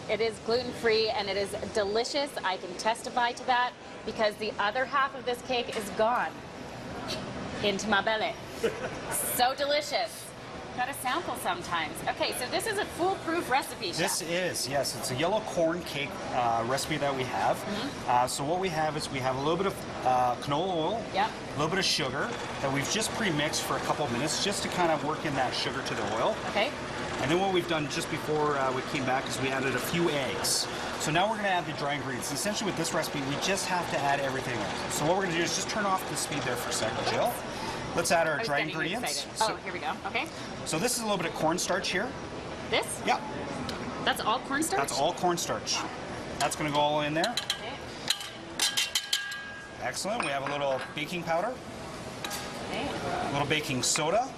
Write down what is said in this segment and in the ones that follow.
It is gluten-free and it is delicious. I can testify to that because the other half of this cake is gone into my belly. So delicious. Got to sample sometimes. Okay, so this is a foolproof recipe, Chef. This is, yes, it's a yellow corn cake recipe that we have. So what we have is we have a little bit of canola oil, a little bit of sugar that we've just pre-mixed for a couple of minutes just to kind of work in that sugar to the oil. Okay. And then what we've done just before we came back is we added a few eggs. So now we're going to add the dry ingredients. Essentially with this recipe, we just have to add everything else. So what we're going to do is just turn off the speed there for a second, Jill. Let's add our dry ingredients. Oh, here we go. Okay. So this is a little bit of cornstarch here. This? Yeah. That's all cornstarch? That's all cornstarch. That's going to go all in there. Okay. Excellent. We have a little baking powder. Okay. A little baking soda.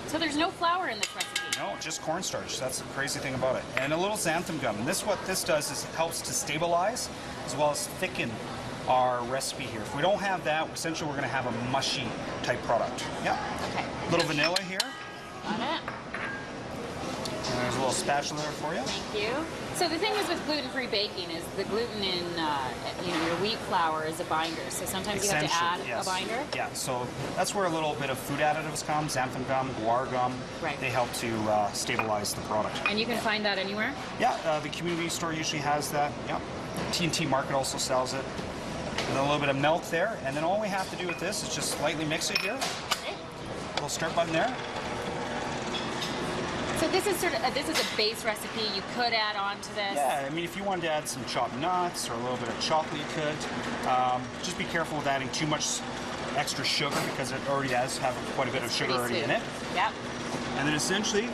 So there's no flour in this recipe? No, just cornstarch. That's the crazy thing about it. And a little xanthan gum. And what this does is it helps to stabilize as well as thicken our recipe here. If we don't have that, essentially we're going to have a mushy type product. Yeah. Okay. A little vanilla here. Got it. And there's a little spatula there for you. Thank you. So the thing is with gluten-free baking is the gluten in your wheat flour is a binder. So sometimes you have to add a binder. Yeah. So that's where a little bit of food additives come. Xanthan gum, guar gum. Right. They help to stabilize the product. And you can find that anywhere? Yeah. The community store usually has that. Yeah. T&T Market also sells it. And a little bit of milk there, and then all we have to do with this is just lightly mix it here. Okay. Little start button there. So this is this is a base recipe. You could add on to this. Yeah, I mean, if you wanted to add some chopped nuts or a little bit of chocolate, you could. Just be careful with adding too much extra sugar because it already does have quite a bit of sugar already in it. Yep. And then essentially,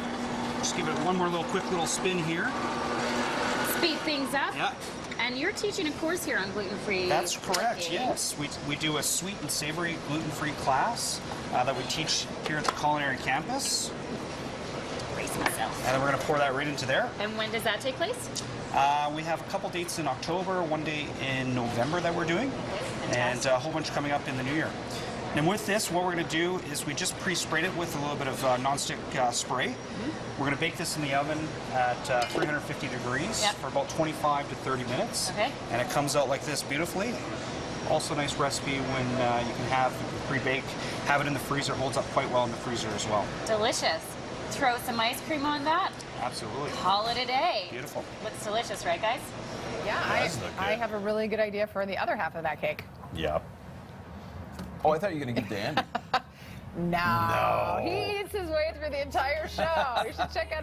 just give it one more quick little spin here. Speed things up. Yeah. And you're teaching a course here on gluten-free. That's correct, yes. We do a sweet and savory gluten-free class that we teach here at the Culinary campus. Brace myself. And then we're going to pour that right into there. And when does that take place? We have a couple dates in October, one day in November that we're doing, and a whole bunch coming up in the new year. And with this, what we're going to do is we just pre-sprayed it with a little bit of nonstick spray. We're going to bake this in the oven at 350 degrees for about 25 to 30 minutes. Okay. And it comes out like this beautifully. Also a nice recipe when you can have pre-bake, have it in the freezer, holds up quite well in the freezer as well. Delicious. Throw some ice cream on that. Absolutely. Call it a day. Beautiful. Looks delicious, right, guys? Yeah, I have a really good idea for the other half of that cake. Yeah. Oh, I thought you were going to give to Andy. No. He eats his way through the entire show. You should check out